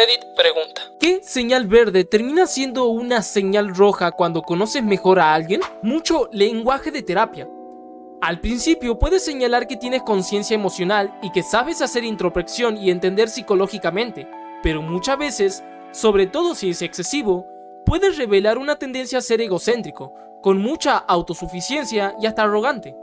Reddit pregunta: ¿qué señal verde termina siendo una señal roja cuando conoces mejor a alguien? Mucho lenguaje de terapia. Al principio puedes señalar que tienes conciencia emocional y que sabes hacer introspección y entender psicológicamente, pero muchas veces, sobre todo si es excesivo, puedes revelar una tendencia a ser egocéntrico, con mucha autosuficiencia y hasta arrogante.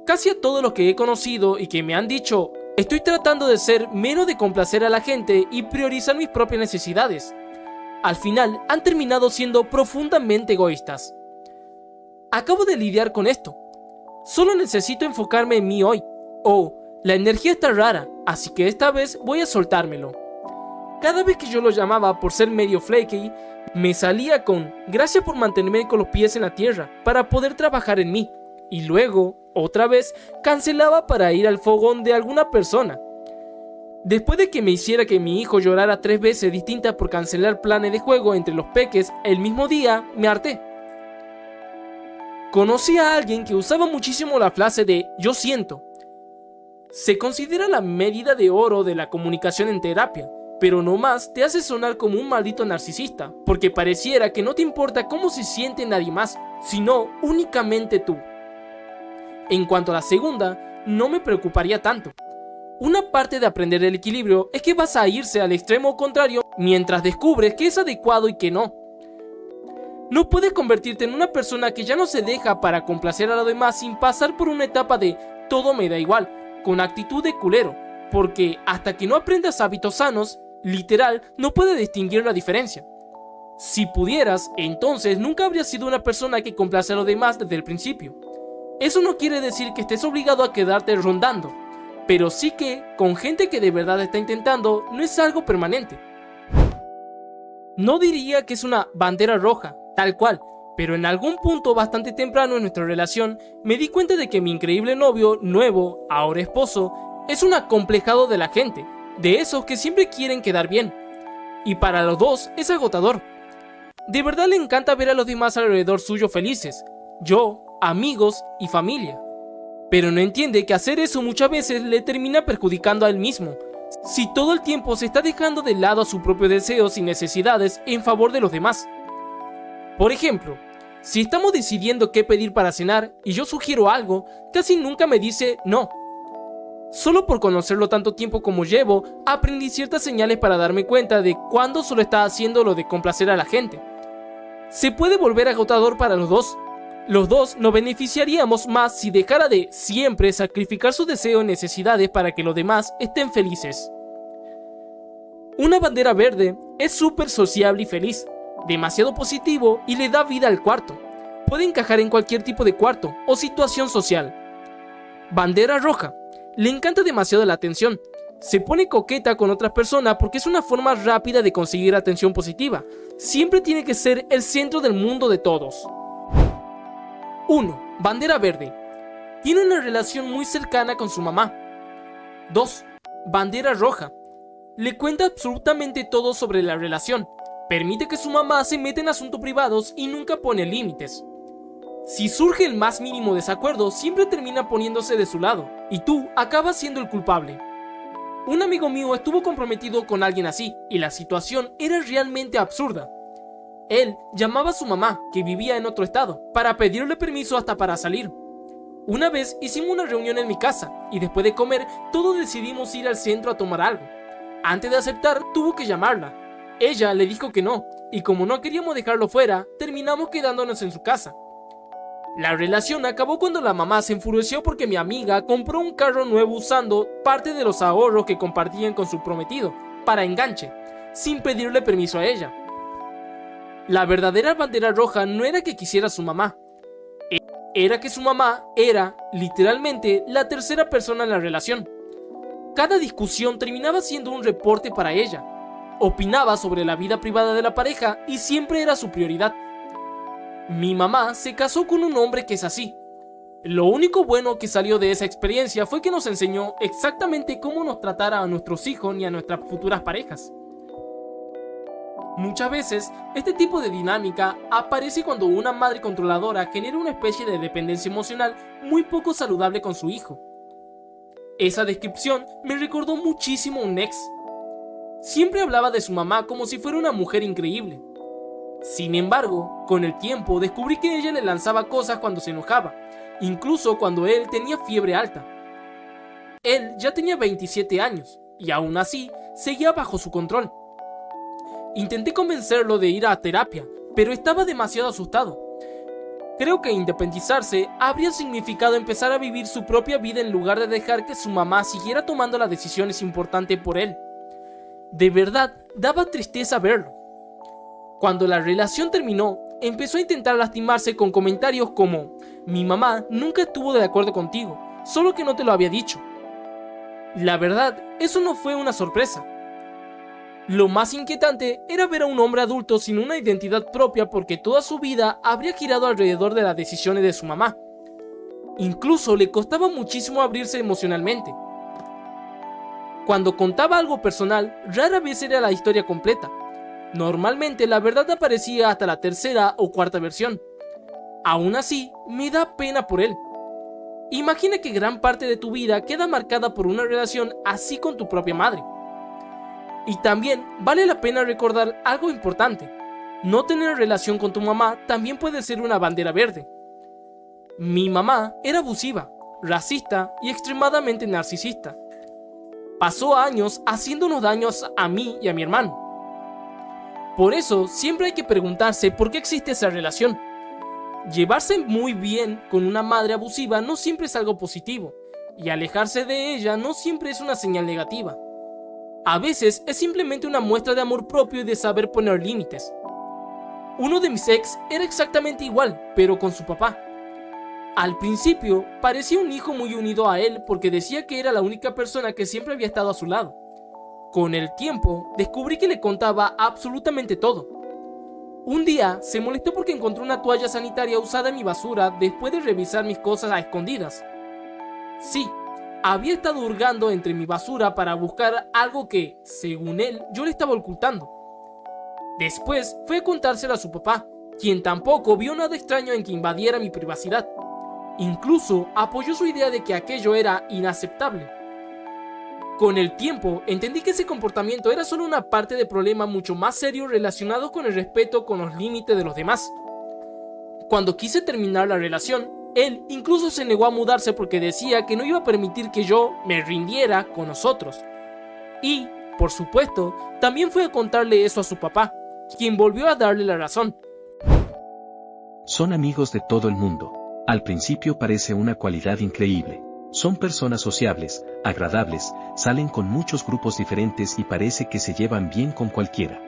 Casi a todos los que he conocido y que me han dicho: estoy tratando de ser menos de complacer a la gente y priorizar mis propias necesidades, al final han terminado siendo profundamente egoístas. Acabo de lidiar con esto. Solo necesito enfocarme en mí hoy. La energía está rara, así que esta vez voy a soltármelo. Cada vez que yo lo llamaba por ser medio flaky, me salía con: gracias por mantenerme con los pies en la tierra para poder trabajar en mí. Y luego, otra vez, cancelaba para ir al fogón de alguna persona. Después de que me hiciera que mi hijo llorara 3 veces distintas por cancelar planes de juego entre los peques el mismo día, me harté. Conocí a alguien que usaba muchísimo la frase de "yo siento". Se considera la medida de oro de la comunicación en terapia, pero no más te hace sonar como un maldito narcisista, porque pareciera que no te importa cómo se siente nadie más, sino únicamente tú. En cuanto a la segunda, no me preocuparía tanto. Una parte de aprender el equilibrio es que vas a irse al extremo contrario mientras descubres que es adecuado y que no. No puedes convertirte en una persona que ya no se deja para complacer a los demás sin pasar por una etapa de "todo me da igual", con actitud de culero, porque hasta que no aprendas hábitos sanos, literal, no puedes distinguir la diferencia. Si pudieras, entonces nunca habrías sido una persona que complace a los demás desde el principio. Eso no quiere decir que estés obligado a quedarte rondando, pero sí que, con gente que de verdad está intentando, no es algo permanente. No diría que es una bandera roja, tal cual, pero en algún punto bastante temprano en nuestra relación me di cuenta de que mi increíble novio, nuevo, ahora esposo, es un acomplejado de la gente, de esos que siempre quieren quedar bien. Y para los dos es agotador. De verdad le encanta ver a los demás alrededor suyo felices, yo, amigos y familia. Pero no entiende que hacer eso muchas veces le termina perjudicando a él mismo, si todo el tiempo se está dejando de lado a sus propios deseos y necesidades en favor de los demás. Por ejemplo, si estamos decidiendo qué pedir para cenar y yo sugiero algo, casi nunca me dice no. Solo por conocerlo tanto tiempo como llevo, aprendí ciertas señales para darme cuenta de cuándo solo está haciendo lo de complacer a la gente. Se puede volver agotador para los dos. Los dos nos beneficiaríamos más si dejara de siempre sacrificar sus deseos y necesidades para que los demás estén felices. Una bandera verde es súper sociable y feliz, demasiado positivo y le da vida al cuarto. Puede encajar en cualquier tipo de cuarto o situación social. Bandera roja. Le encanta demasiado la atención. Se pone coqueta con otras personas porque es una forma rápida de conseguir atención positiva. Siempre tiene que ser el centro del mundo de todos. 1. Bandera verde. Tiene una relación muy cercana con su mamá. 2. Bandera roja. Le cuenta absolutamente todo sobre la relación. Permite que su mamá se meta en asuntos privados y nunca pone límites. Si surge el más mínimo desacuerdo, siempre termina poniéndose de su lado, y tú acabas siendo el culpable. Un amigo mío estuvo comprometido con alguien así, y la situación era realmente absurda. Él llamaba a su mamá, que vivía en otro estado, para pedirle permiso hasta para salir. Una vez hicimos una reunión en mi casa, y después de comer, todos decidimos ir al centro a tomar algo. Antes de aceptar, tuvo que llamarla. Ella le dijo que no, y como no queríamos dejarlo fuera, terminamos quedándonos en su casa. La relación acabó cuando la mamá se enfureció porque mi amiga compró un carro nuevo usando parte de los ahorros que compartían con su prometido, para enganche, sin pedirle permiso a ella. La verdadera bandera roja no era que quisiera a su mamá, era que su mamá era, literalmente, la tercera persona en la relación. Cada discusión terminaba siendo un reporte para ella. Opinaba sobre la vida privada de la pareja y siempre era su prioridad. Mi mamá se casó con un hombre que es así. Lo único bueno que salió de esa experiencia fue que nos enseñó exactamente cómo nos tratar a nuestros hijos y a nuestras futuras parejas. Muchas veces, este tipo de dinámica aparece cuando una madre controladora genera una especie de dependencia emocional muy poco saludable con su hijo. Esa descripción me recordó muchísimo a un ex. Siempre hablaba de su mamá como si fuera una mujer increíble. Sin embargo, con el tiempo descubrí que ella le lanzaba cosas cuando se enojaba, incluso cuando él tenía fiebre alta. Él ya tenía 27 años y aún así seguía bajo su control. Intenté convencerlo de ir a terapia, pero estaba demasiado asustado. Creo que independizarse habría significado empezar a vivir su propia vida en lugar de dejar que su mamá siguiera tomando las decisiones importantes por él. De verdad, daba tristeza verlo. Cuando la relación terminó, empezó a intentar lastimarse con comentarios como: mi mamá nunca estuvo de acuerdo contigo, solo que no te lo había dicho. La verdad, eso no fue una sorpresa. Lo más inquietante era ver a un hombre adulto sin una identidad propia porque toda su vida habría girado alrededor de las decisiones de su mamá. Incluso le costaba muchísimo abrirse emocionalmente. Cuando contaba algo personal, rara vez era la historia completa. Normalmente la verdad aparecía hasta la tercera o cuarta versión. Aún así, me da pena por él. Imagina que gran parte de tu vida queda marcada por una relación así con tu propia madre. Y también vale la pena recordar algo importante. No tener relación con tu mamá también puede ser una bandera verde. Mi mamá era abusiva, racista y extremadamente narcisista. Pasó años haciéndonos daños a mí y a mi hermano. Por eso siempre hay que preguntarse por qué existe esa relación. Llevarse muy bien con una madre abusiva no siempre es algo positivo, y alejarse de ella no siempre es una señal negativa. A veces es simplemente una muestra de amor propio y de saber poner límites. Uno de mis ex era exactamente igual, pero con su papá. Al principio parecía un hijo muy unido a él porque decía que era la única persona que siempre había estado a su lado. Con el tiempo descubrí que le contaba absolutamente todo. Un día se molestó porque encontró una toalla sanitaria usada en mi basura después de revisar mis cosas a escondidas. Sí, había estado hurgando entre mi basura para buscar algo que, según él, yo le estaba ocultando. Después fue a contárselo a su papá, quien tampoco vio nada extraño en que invadiera mi privacidad. Incluso apoyó su idea de que aquello era inaceptable. Con el tiempo entendí que ese comportamiento era solo una parte del problema mucho más serio relacionado con el respeto con los límites de los demás. Cuando quise terminar la relación, él incluso se negó a mudarse porque decía que no iba a permitir que yo me rindiera con nosotros. Y, por supuesto, también fui a contarle eso a su papá, quien volvió a darle la razón. Son amigos de todo el mundo. Al principio parece una cualidad increíble. Son personas sociables, agradables, salen con muchos grupos diferentes y parece que se llevan bien con cualquiera.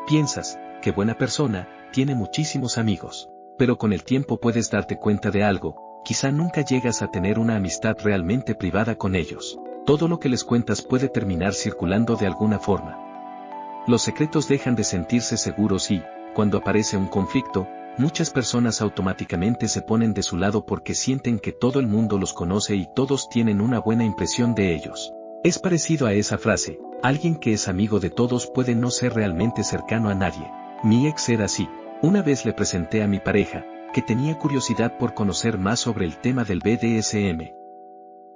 Piensas, qué buena persona, tiene muchísimos amigos. Pero con el tiempo puedes darte cuenta de algo, quizá nunca llegas a tener una amistad realmente privada con ellos. Todo lo que les cuentas puede terminar circulando de alguna forma. Los secretos dejan de sentirse seguros y, cuando aparece un conflicto, muchas personas automáticamente se ponen de su lado porque sienten que todo el mundo los conoce y todos tienen una buena impresión de ellos. Es parecido a esa frase, alguien que es amigo de todos puede no ser realmente cercano a nadie. Mi ex era así. Una vez le presenté a mi pareja, que tenía curiosidad por conocer más sobre el tema del BDSM.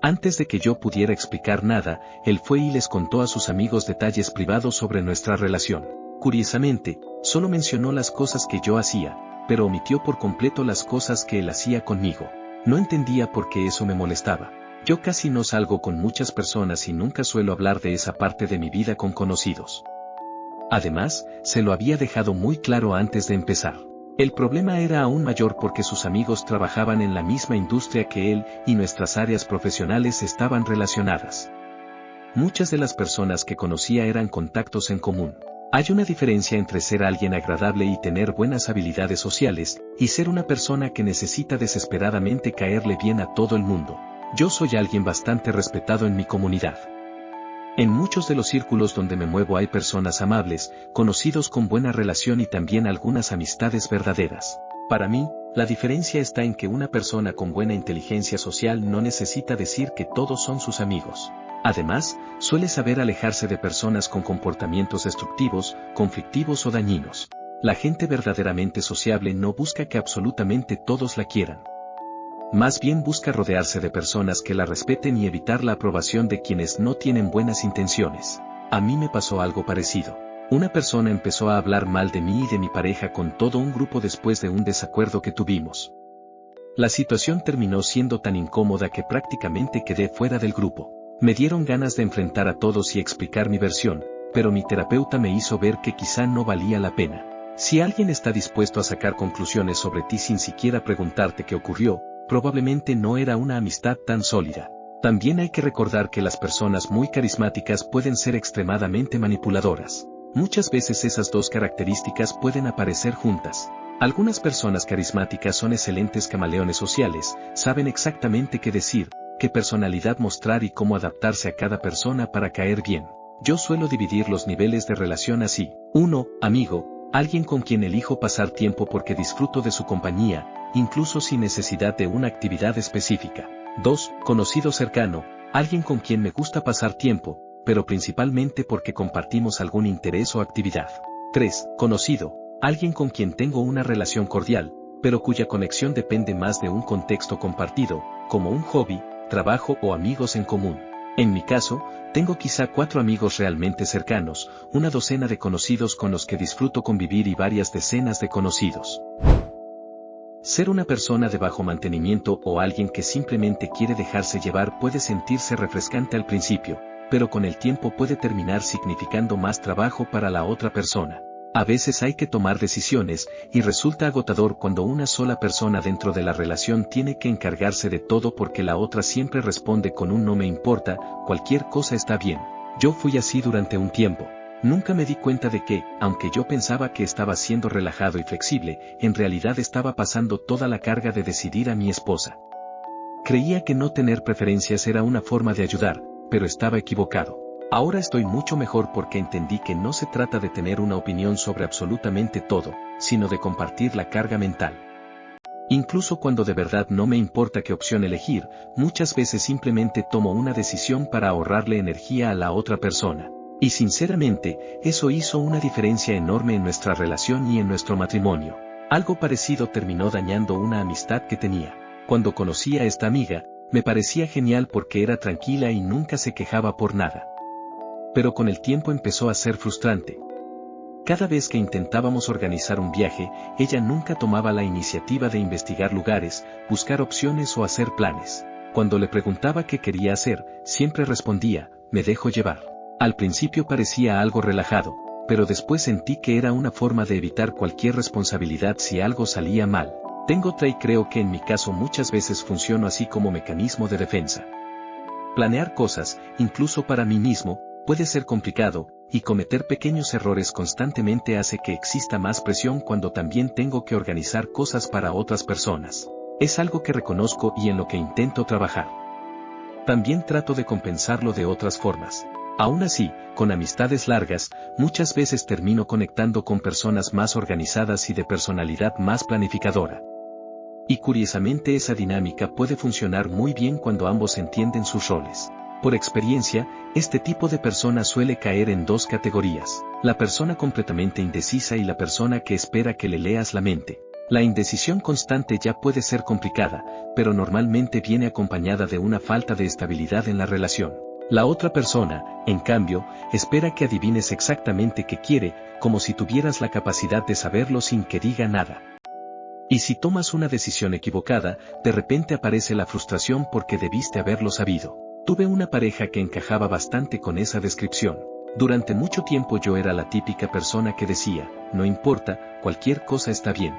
Antes de que yo pudiera explicar nada, él fue y les contó a sus amigos detalles privados sobre nuestra relación. Curiosamente, solo mencionó las cosas que yo hacía, pero omitió por completo las cosas que él hacía conmigo. No entendía por qué eso me molestaba. Yo casi no salgo con muchas personas y nunca suelo hablar de esa parte de mi vida con conocidos. Además, se lo había dejado muy claro antes de empezar. El problema era aún mayor porque sus amigos trabajaban en la misma industria que él y nuestras áreas profesionales estaban relacionadas. Muchas de las personas que conocía eran contactos en común. Hay una diferencia entre ser alguien agradable y tener buenas habilidades sociales, y ser una persona que necesita desesperadamente caerle bien a todo el mundo. Yo soy alguien bastante respetado en mi comunidad. En muchos de los círculos donde me muevo hay personas amables, conocidos con buena relación y también algunas amistades verdaderas. Para mí, la diferencia está en que una persona con buena inteligencia social no necesita decir que todos son sus amigos. Además, suele saber alejarse de personas con comportamientos destructivos, conflictivos o dañinos. La gente verdaderamente sociable no busca que absolutamente todos la quieran. Más bien busca rodearse de personas que la respeten y evitar la aprobación de quienes no tienen buenas intenciones. A mí me pasó algo parecido. Una persona empezó a hablar mal de mí y de mi pareja con todo un grupo después de un desacuerdo que tuvimos. La situación terminó siendo tan incómoda que prácticamente quedé fuera del grupo. Me dieron ganas de enfrentar a todos y explicar mi versión, pero mi terapeuta me hizo ver que quizá no valía la pena. Si alguien está dispuesto a sacar conclusiones sobre ti sin siquiera preguntarte qué ocurrió, probablemente no era una amistad tan sólida. También hay que recordar que las personas muy carismáticas pueden ser extremadamente manipuladoras. Muchas veces esas dos características pueden aparecer juntas. Algunas personas carismáticas son excelentes camaleones sociales, saben exactamente qué decir, qué personalidad mostrar y cómo adaptarse a cada persona para caer bien. Yo suelo dividir los niveles de relación así. 1. Amigo, alguien con quien elijo pasar tiempo porque disfruto de su compañía, incluso sin necesidad de una actividad específica. 2. Conocido cercano, alguien con quien me gusta pasar tiempo, pero principalmente porque compartimos algún interés o actividad. 3. Conocido, alguien con quien tengo una relación cordial, pero cuya conexión depende más de un contexto compartido, como un hobby, trabajo o amigos en común. En mi caso, tengo quizá 4 amigos realmente cercanos, una docena de conocidos con los que disfruto convivir y varias decenas de conocidos. Ser una persona de bajo mantenimiento o alguien que simplemente quiere dejarse llevar puede sentirse refrescante al principio, pero con el tiempo puede terminar significando más trabajo para la otra persona. A veces hay que tomar decisiones, y resulta agotador cuando una sola persona dentro de la relación tiene que encargarse de todo porque la otra siempre responde con un no me importa, cualquier cosa está bien. Yo fui así durante un tiempo. Nunca me di cuenta de que, aunque yo pensaba que estaba siendo relajado y flexible, en realidad estaba pasando toda la carga de decidir a mi esposa. Creía que no tener preferencias era una forma de ayudar, pero estaba equivocado. Ahora estoy mucho mejor porque entendí que no se trata de tener una opinión sobre absolutamente todo, sino de compartir la carga mental. Incluso cuando de verdad no me importa qué opción elegir, muchas veces simplemente tomo una decisión para ahorrarle energía a la otra persona. Y sinceramente, eso hizo una diferencia enorme en nuestra relación y en nuestro matrimonio. Algo parecido terminó dañando una amistad que tenía. Cuando conocí a esta amiga, me parecía genial porque era tranquila y nunca se quejaba por nada. Pero con el tiempo empezó a ser frustrante. Cada vez que intentábamos organizar un viaje, ella nunca tomaba la iniciativa de investigar lugares, buscar opciones o hacer planes. Cuando le preguntaba qué quería hacer, siempre respondía, me dejo llevar. Al principio parecía algo relajado, pero después sentí que era una forma de evitar cualquier responsabilidad si algo salía mal. Tengo otra y creo que en mi caso muchas veces funciono así como mecanismo de defensa. Planear cosas, incluso para mí mismo, puede ser complicado, y cometer pequeños errores constantemente hace que exista más presión cuando también tengo que organizar cosas para otras personas. Es algo que reconozco y en lo que intento trabajar. También trato de compensarlo de otras formas. Aún así, con amistades largas, muchas veces termino conectando con personas más organizadas y de personalidad más planificadora. Y curiosamente esa dinámica puede funcionar muy bien cuando ambos entienden sus roles. Por experiencia, este tipo de persona suele caer en 2 categorías: la persona completamente indecisa y la persona que espera que le leas la mente. La indecisión constante ya puede ser complicada, pero normalmente viene acompañada de una falta de estabilidad en la relación. La otra persona, en cambio, espera que adivines exactamente qué quiere, como si tuvieras la capacidad de saberlo sin que diga nada. Y si tomas una decisión equivocada, de repente aparece la frustración porque debiste haberlo sabido. Tuve una pareja que encajaba bastante con esa descripción. Durante mucho tiempo yo era la típica persona que decía, no importa, cualquier cosa está bien.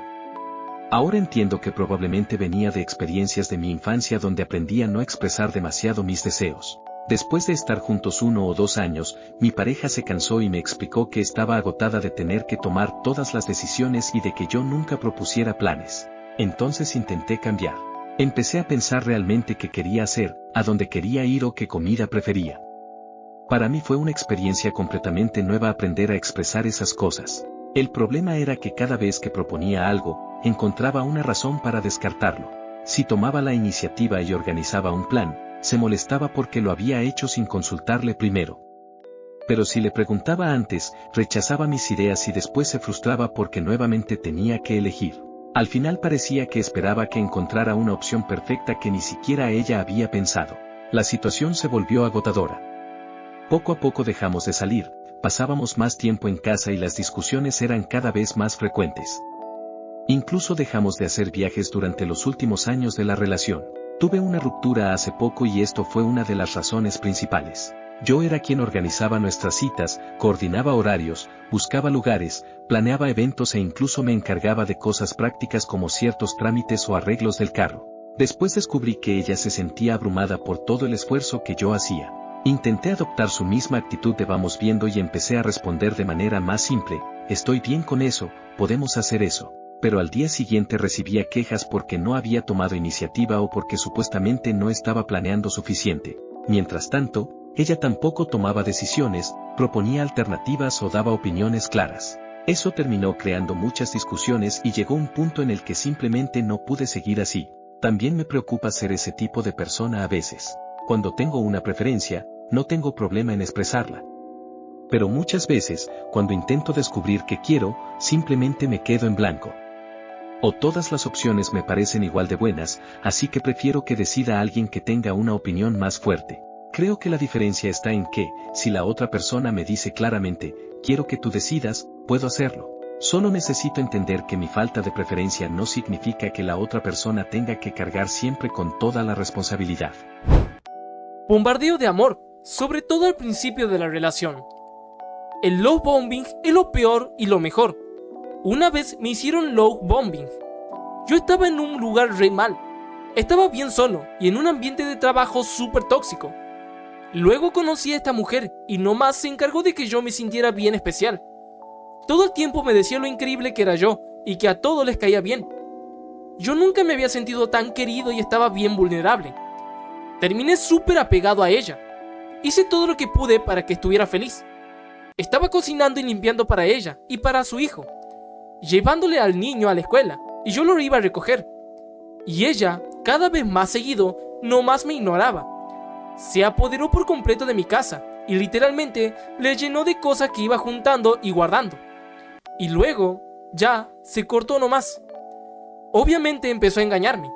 Ahora entiendo que probablemente venía de experiencias de mi infancia donde aprendí a no expresar demasiado mis deseos. Después de estar juntos 1 o 2 años, mi pareja se cansó y me explicó que estaba agotada de tener que tomar todas las decisiones y de que yo nunca propusiera planes. Entonces intenté cambiar. Empecé a pensar realmente qué quería hacer, a dónde quería ir o qué comida prefería. Para mí fue una experiencia completamente nueva aprender a expresar esas cosas. El problema era que cada vez que proponía algo, encontraba una razón para descartarlo. Si tomaba la iniciativa y organizaba un plan, se molestaba porque lo había hecho sin consultarle primero. Pero si le preguntaba antes, rechazaba mis ideas y después se frustraba porque nuevamente tenía que elegir. Al final parecía que esperaba que encontrara una opción perfecta que ni siquiera ella había pensado. La situación se volvió agotadora. Poco a poco dejamos de salir, pasábamos más tiempo en casa y las discusiones eran cada vez más frecuentes. Incluso dejamos de hacer viajes durante los últimos años de la relación. Tuve una ruptura hace poco y esto fue una de las razones principales. Yo era quien organizaba nuestras citas, coordinaba horarios, buscaba lugares, planeaba eventos e incluso me encargaba de cosas prácticas como ciertos trámites o arreglos del carro. Después descubrí que ella se sentía abrumada por todo el esfuerzo que yo hacía. Intenté adoptar su misma actitud de vamos viendo y empecé a responder de manera más simple, estoy bien con eso, podemos hacer eso. Pero al día siguiente recibía quejas porque no había tomado iniciativa o porque supuestamente no estaba planeando suficiente. Mientras tanto, ella tampoco tomaba decisiones, proponía alternativas o daba opiniones claras. Eso terminó creando muchas discusiones y llegó un punto en el que simplemente no pude seguir así. También me preocupa ser ese tipo de persona a veces. Cuando tengo una preferencia, no tengo problema en expresarla. Pero muchas veces, cuando intento descubrir qué quiero, simplemente me quedo en blanco. O todas las opciones me parecen igual de buenas, así que prefiero que decida alguien que tenga una opinión más fuerte. Creo que la diferencia está en que, si la otra persona me dice claramente, quiero que tú decidas, puedo hacerlo. Solo necesito entender que mi falta de preferencia no significa que la otra persona tenga que cargar siempre con toda la responsabilidad. Bombardeo de amor, sobre todo al principio de la relación. El love bombing es lo peor y lo mejor. Una vez me hicieron love bombing. Yo estaba en un lugar re mal. Estaba bien solo y en un ambiente de trabajo súper tóxico. Luego conocí a esta mujer y nomás se encargó de que yo me sintiera bien especial. Todo el tiempo me decía lo increíble que era yo y que a todos les caía bien. Yo nunca me había sentido tan querido y estaba bien vulnerable. Terminé súper apegado a ella. Hice todo lo que pude para que estuviera feliz. Estaba cocinando y limpiando para ella y para su hijo, llevándole al niño a la escuela, y yo lo iba a recoger. Y ella, cada vez más seguido, nomás me ignoraba. Se apoderó por completo de mi casa, y literalmente le llenó de cosas que iba juntando y guardando. Y luego, ya, se cortó nomás. Obviamente empezó a engañarme.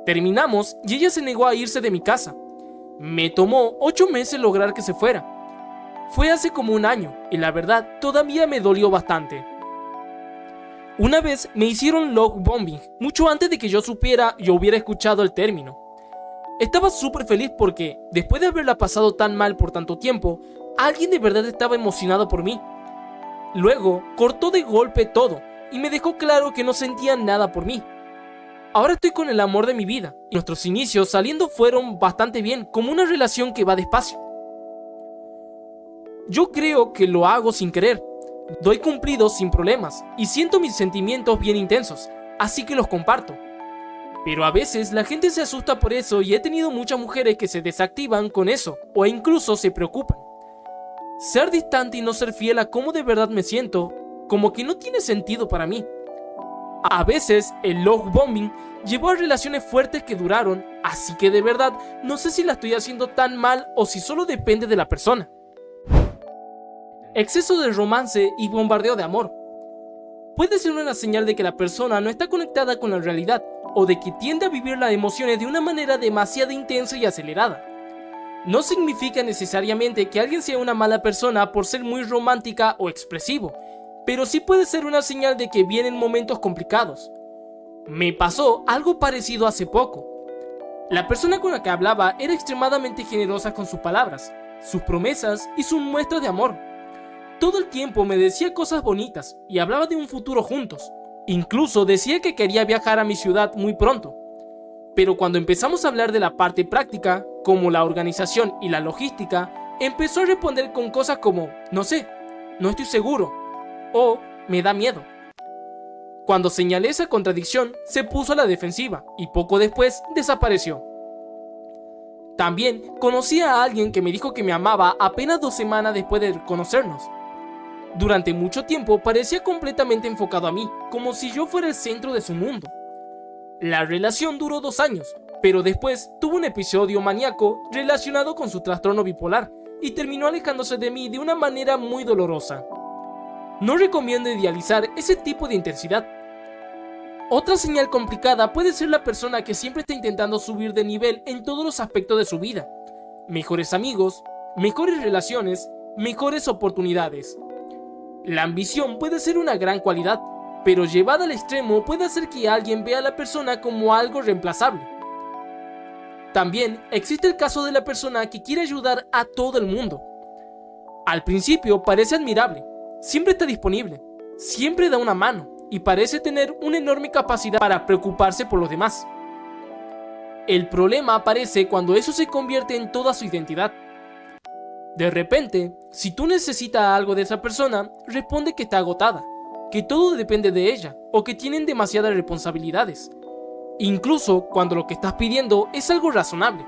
Terminamos y ella se negó a irse de mi casa. Me tomó 8 meses lograr que se fuera. Fue hace como un año, y la verdad, todavía me dolió bastante. Una vez me hicieron love bombing, mucho antes de que yo supiera y hubiera escuchado el término. Estaba súper feliz porque, después de haberla pasado tan mal por tanto tiempo, alguien de verdad estaba emocionado por mí. Luego, cortó de golpe todo, y me dejó claro que no sentía nada por mí. Ahora estoy con el amor de mi vida, y nuestros inicios saliendo fueron bastante bien, como una relación que va despacio. Yo creo que lo hago sin querer. Doy cumplidos sin problemas y siento mis sentimientos bien intensos, así que los comparto. Pero a veces la gente se asusta por eso y he tenido muchas mujeres que se desactivan con eso o incluso se preocupan. Ser distante y no ser fiel a cómo de verdad me siento, como que no tiene sentido para mí. A veces el love bombing llevó a relaciones fuertes que duraron, así que de verdad no sé si la estoy haciendo tan mal o si solo depende de la persona. Exceso de romance y bombardeo de amor. Puede ser una señal de que la persona no está conectada con la realidad o de que tiende a vivir las emociones de una manera demasiado intensa y acelerada. No significa necesariamente que alguien sea una mala persona por ser muy romántica o expresivo, pero sí puede ser una señal de que vienen momentos complicados. Me pasó algo parecido hace poco. La persona con la que hablaba era extremadamente generosa con sus palabras, sus promesas y sus muestras de amor. Todo el tiempo me decía cosas bonitas y hablaba de un futuro juntos. Incluso decía que quería viajar a mi ciudad muy pronto. Pero cuando empezamos a hablar de la parte práctica, como la organización y la logística, empezó a responder con cosas como, no sé, no estoy seguro, o me da miedo. Cuando señalé esa contradicción, se puso a la defensiva y poco después desapareció. También conocí a alguien que me dijo que me amaba apenas 2 semanas después de conocernos. Durante mucho tiempo parecía completamente enfocado a mí, como si yo fuera el centro de su mundo. La relación duró 2 años, pero después tuvo un episodio maníaco relacionado con su trastorno bipolar y terminó alejándose de mí de una manera muy dolorosa. No recomiendo idealizar ese tipo de intensidad. Otra señal complicada puede ser la persona que siempre está intentando subir de nivel en todos los aspectos de su vida. Mejores amigos, mejores relaciones, mejores oportunidades. La ambición puede ser una gran cualidad, pero llevada al extremo puede hacer que alguien vea a la persona como algo reemplazable. También existe el caso de la persona que quiere ayudar a todo el mundo. Al principio parece admirable, siempre está disponible, siempre da una mano y parece tener una enorme capacidad para preocuparse por los demás. El problema aparece cuando eso se convierte en toda su identidad. De repente, si tú necesitas algo de esa persona, responde que está agotada, que todo depende de ella o que tienen demasiadas responsabilidades, incluso cuando lo que estás pidiendo es algo razonable.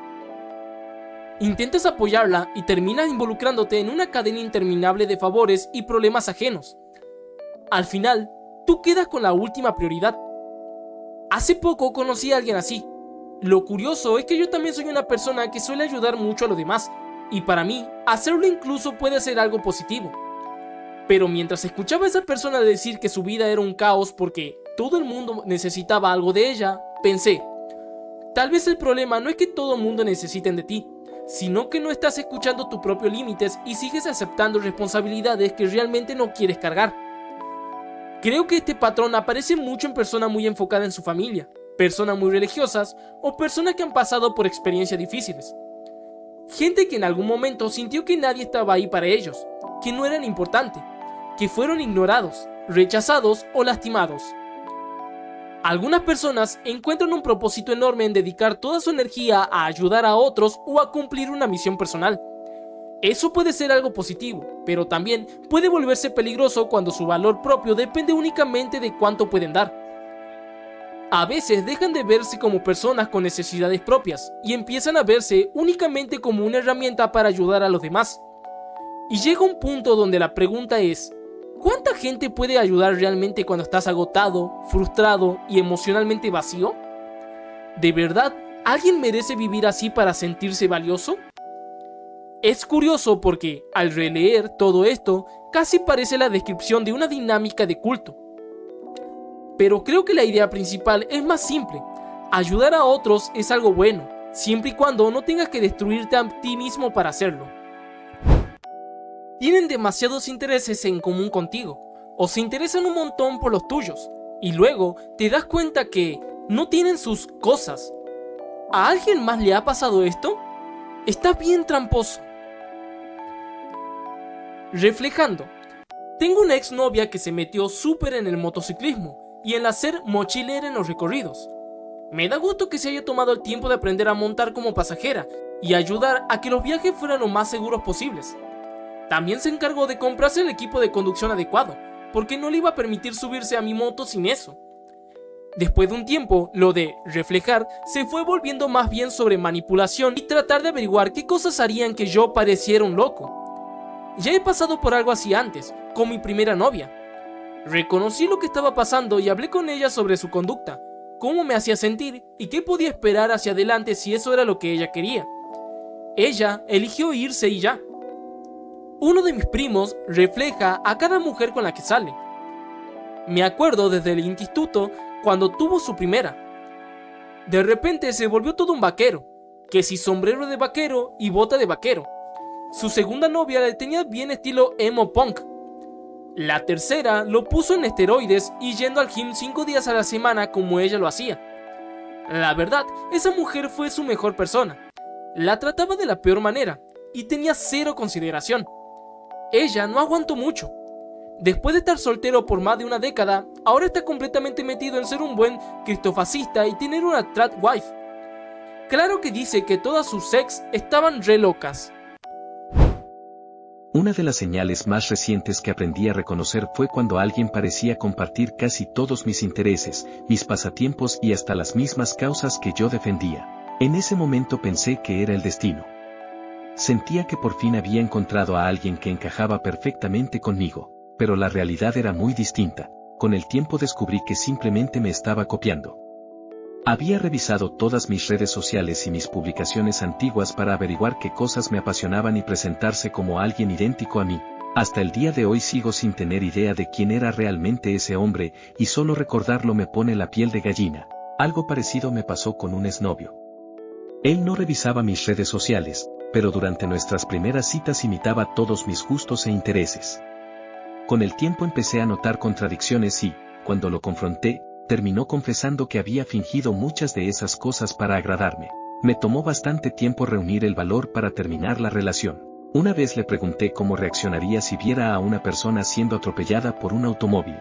Intentas apoyarla y terminas involucrándote en una cadena interminable de favores y problemas ajenos. Al final, tú quedas con la última prioridad. Hace poco conocí a alguien así. Lo curioso es que yo también soy una persona que suele ayudar mucho a los demás, y para mí, hacerlo incluso puede ser algo positivo. Pero mientras escuchaba a esa persona decir que su vida era un caos porque todo el mundo necesitaba algo de ella, pensé, tal vez el problema no es que todo el mundo necesite de ti, sino que no estás escuchando tus propios límites y sigues aceptando responsabilidades que realmente no quieres cargar. Creo que este patrón aparece mucho en personas muy enfocadas en su familia, personas muy religiosas o personas que han pasado por experiencias difíciles. Gente que en algún momento sintió que nadie estaba ahí para ellos, que no eran importantes, que fueron ignorados, rechazados o lastimados. Algunas personas encuentran un propósito enorme en dedicar toda su energía a ayudar a otros o a cumplir una misión personal. Eso puede ser algo positivo, pero también puede volverse peligroso cuando su valor propio depende únicamente de cuánto pueden dar. A veces dejan de verse como personas con necesidades propias y empiezan a verse únicamente como una herramienta para ayudar a los demás. Y llega un punto donde la pregunta es, ¿cuánta gente puede ayudar realmente cuando estás agotado, frustrado y emocionalmente vacío? ¿De verdad alguien merece vivir así para sentirse valioso? Es curioso porque, al releer todo esto, casi parece la descripción de una dinámica de culto. Pero creo que la idea principal es más simple. Ayudar a otros es algo bueno, siempre y cuando no tengas que destruirte a ti mismo para hacerlo. Tienen demasiados intereses en común contigo, o se interesan un montón por los tuyos, y luego te das cuenta que no tienen sus cosas. ¿A alguien más le ha pasado esto? Está bien tramposo. Reflejando, tengo una exnovia que se metió súper en el motociclismo y en hacer mochilera en los recorridos. Me da gusto que se haya tomado el tiempo de aprender a montar como pasajera y ayudar a que los viajes fueran lo más seguros posibles. También se encargó de comprarse el equipo de conducción adecuado, porque no le iba a permitir subirse a mi moto sin eso. Después de un tiempo, lo de reflejar se fue volviendo más bien sobre manipulación y tratar de averiguar qué cosas harían que yo pareciera un loco. Ya he pasado por algo así antes, con mi primera novia. Reconocí lo que estaba pasando y hablé con ella sobre su conducta, cómo me hacía sentir y qué podía esperar hacia adelante si eso era lo que ella quería. Ella eligió irse y ya. Uno de mis primos refleja a cada mujer con la que sale. Me acuerdo desde el instituto cuando tuvo su primera. De repente se volvió todo un vaquero, que si sombrero de vaquero y bota de vaquero. Su segunda novia le tenía bien estilo emo punk. La tercera lo puso en esteroides y yendo al gym 5 días a la semana como ella lo hacía. La verdad, esa mujer fue su mejor persona. La trataba de la peor manera y tenía cero consideración. Ella no aguantó mucho. Después de estar soltero por más de una década, ahora está completamente metido en ser un buen cristofascista y tener una trad wife. Claro que dice que todas sus ex estaban re locas. Una de las señales más recientes que aprendí a reconocer fue cuando alguien parecía compartir casi todos mis intereses, mis pasatiempos y hasta las mismas causas que yo defendía. En ese momento pensé que era el destino. Sentía que por fin había encontrado a alguien que encajaba perfectamente conmigo, pero la realidad era muy distinta. Con el tiempo descubrí que simplemente me estaba copiando. Había revisado todas mis redes sociales y mis publicaciones antiguas para averiguar qué cosas me apasionaban y presentarse como alguien idéntico a mí. Hasta el día de hoy sigo sin tener idea de quién era realmente ese hombre, y solo recordarlo me pone la piel de gallina. Algo parecido me pasó con un exnovio. Él no revisaba mis redes sociales, pero durante nuestras primeras citas imitaba todos mis gustos e intereses. Con el tiempo empecé a notar contradicciones y, cuando lo confronté, terminó confesando que había fingido muchas de esas cosas para agradarme. Me tomó bastante tiempo reunir el valor para terminar la relación. Una vez le pregunté cómo reaccionaría si viera a una persona siendo atropellada por un automóvil.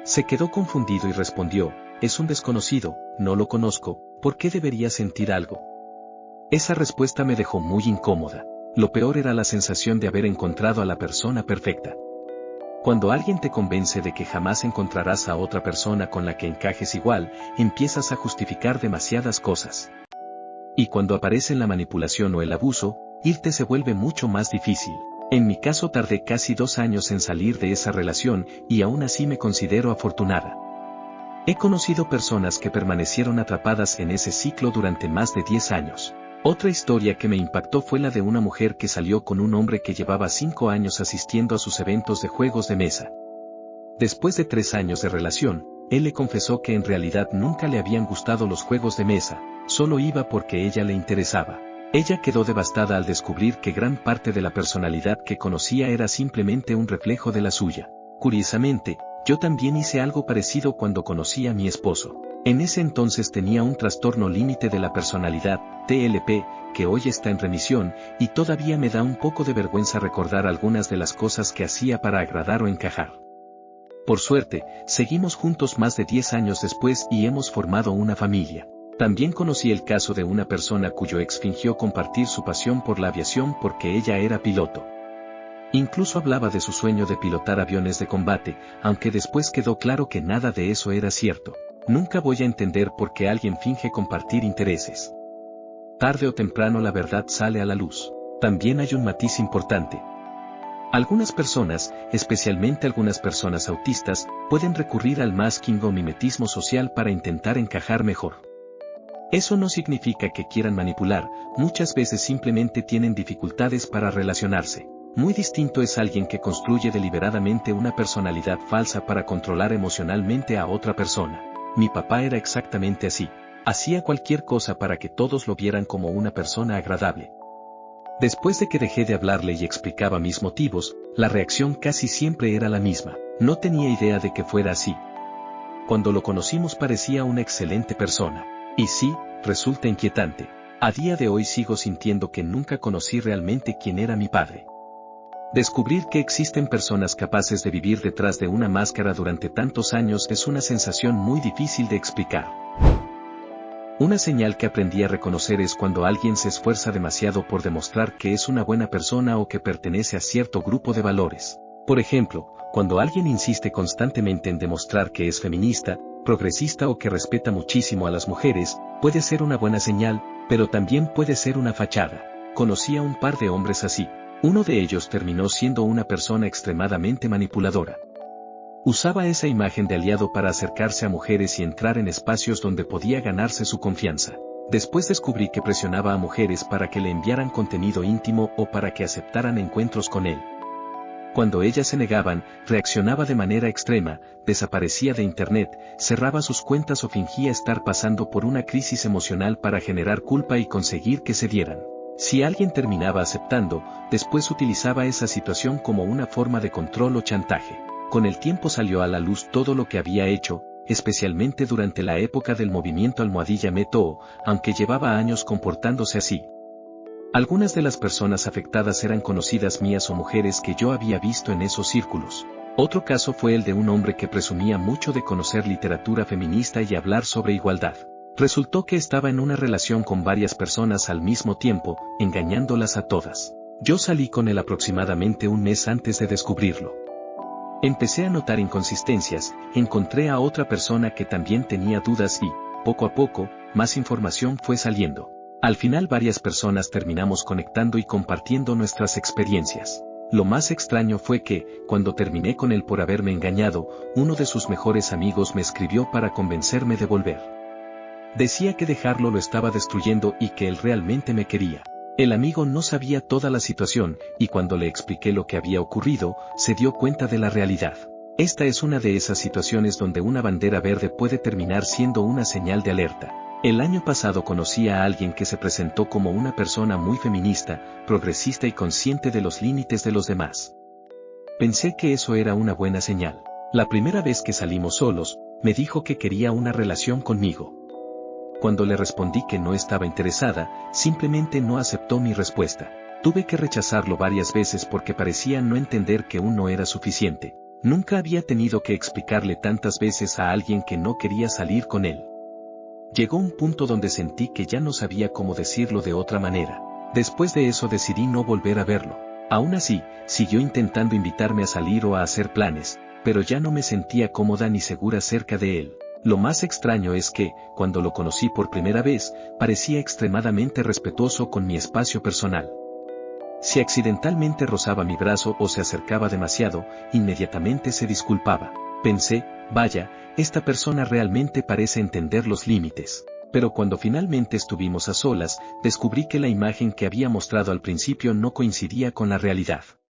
Se quedó confundido y respondió, es un desconocido, no lo conozco, ¿por qué debería sentir algo? Esa respuesta me dejó muy incómoda. Lo peor era la sensación de haber encontrado a la persona perfecta. Cuando alguien te convence de que jamás encontrarás a otra persona con la que encajes igual, empiezas a justificar demasiadas cosas. Y cuando aparecen la manipulación o el abuso, irte se vuelve mucho más difícil. En mi caso tardé casi 2 años en salir de esa relación y aún así me considero afortunada. He conocido personas que permanecieron atrapadas en ese ciclo durante más de 10 años. Otra historia que me impactó fue la de una mujer que salió con un hombre que llevaba 5 años asistiendo a sus eventos de juegos de mesa. Después de 3 años de relación, él le confesó que en realidad nunca le habían gustado los juegos de mesa, solo iba porque ella le interesaba. Ella quedó devastada al descubrir que gran parte de la personalidad que conocía era simplemente un reflejo de la suya. Curiosamente, yo también hice algo parecido cuando conocí a mi esposo. En ese entonces tenía un trastorno límite de la personalidad, TLP, que hoy está en remisión, y todavía me da un poco de vergüenza recordar algunas de las cosas que hacía para agradar o encajar. Por suerte, seguimos juntos más de 10 años después y hemos formado una familia. También conocí el caso de una persona cuyo ex fingió compartir su pasión por la aviación porque ella era piloto. Incluso hablaba de su sueño de pilotar aviones de combate, aunque después quedó claro que nada de eso era cierto. Nunca voy a entender por qué alguien finge compartir intereses. Tarde o temprano la verdad sale a la luz. También hay un matiz importante. Algunas personas, especialmente algunas personas autistas, pueden recurrir al masking o mimetismo social para intentar encajar mejor. Eso no significa que quieran manipular, muchas veces simplemente tienen dificultades para relacionarse. Muy distinto es alguien que construye deliberadamente una personalidad falsa para controlar emocionalmente a otra persona. Mi papá era exactamente así. Hacía cualquier cosa para que todos lo vieran como una persona agradable. Después de que dejé de hablarle y explicaba mis motivos, la reacción casi siempre era la misma. No tenía idea de que fuera así. Cuando lo conocimos parecía una excelente persona. Y sí, resulta inquietante. A día de hoy sigo sintiendo que nunca conocí realmente quién era mi padre. Descubrir que existen personas capaces de vivir detrás de una máscara durante tantos años es una sensación muy difícil de explicar. Una señal que aprendí a reconocer es cuando alguien se esfuerza demasiado por demostrar que es una buena persona o que pertenece a cierto grupo de valores. Por ejemplo, cuando alguien insiste constantemente en demostrar que es feminista, progresista o que respeta muchísimo a las mujeres, puede ser una buena señal, pero también puede ser una fachada. Conocí a un par de hombres así. Uno de ellos terminó siendo una persona extremadamente manipuladora. Usaba esa imagen de aliado para acercarse a mujeres y entrar en espacios donde podía ganarse su confianza. Después descubrí que presionaba a mujeres para que le enviaran contenido íntimo o para que aceptaran encuentros con él. Cuando ellas se negaban, reaccionaba de manera extrema, desaparecía de internet, cerraba sus cuentas o fingía estar pasando por una crisis emocional para generar culpa y conseguir que se dieran. Si alguien terminaba aceptando, después utilizaba esa situación como una forma de control o chantaje. Con el tiempo salió a la luz todo lo que había hecho, especialmente durante la época del movimiento almohadilla Me Too, aunque llevaba años comportándose así. Algunas de las personas afectadas eran conocidas mías o mujeres que yo había visto en esos círculos. Otro caso fue el de un hombre que presumía mucho de conocer literatura feminista y hablar sobre igualdad. Resultó que estaba en una relación con varias personas al mismo tiempo, engañándolas a todas. Yo salí con él aproximadamente un mes antes de descubrirlo. Empecé a notar inconsistencias, encontré a otra persona que también tenía dudas y, poco a poco, más información fue saliendo. Al final varias personas terminamos conectando y compartiendo nuestras experiencias. Lo más extraño fue que, cuando terminé con él por haberme engañado, uno de sus mejores amigos me escribió para convencerme de volver. Decía que dejarlo lo estaba destruyendo y que él realmente me quería. El amigo no sabía toda la situación, y cuando le expliqué lo que había ocurrido, se dio cuenta de la realidad. Esta es una de esas situaciones donde una bandera verde puede terminar siendo una señal de alerta. El año pasado conocí a alguien que se presentó como una persona muy feminista, progresista y consciente de los límites de los demás. Pensé que eso era una buena señal. La primera vez que salimos solos, me dijo que quería una relación conmigo. Cuando le respondí que no estaba interesada, simplemente no aceptó mi respuesta. Tuve que rechazarlo varias veces porque parecía no entender que no era suficiente. Nunca había tenido que explicarle tantas veces a alguien que no quería salir con él. Llegó un punto donde sentí que ya no sabía cómo decirlo de otra manera. Después de eso decidí no volver a verlo. Aún así, siguió intentando invitarme a salir o a hacer planes, pero ya no me sentía cómoda ni segura cerca de él. Lo más extraño es que, cuando lo conocí por primera vez, parecía extremadamente respetuoso con mi espacio personal. Si accidentalmente rozaba mi brazo o se acercaba demasiado, inmediatamente se disculpaba. Pensé, vaya, esta persona realmente parece entender los límites. Pero cuando finalmente estuvimos a solas, descubrí que la imagen que había mostrado al principio no coincidía con la realidad.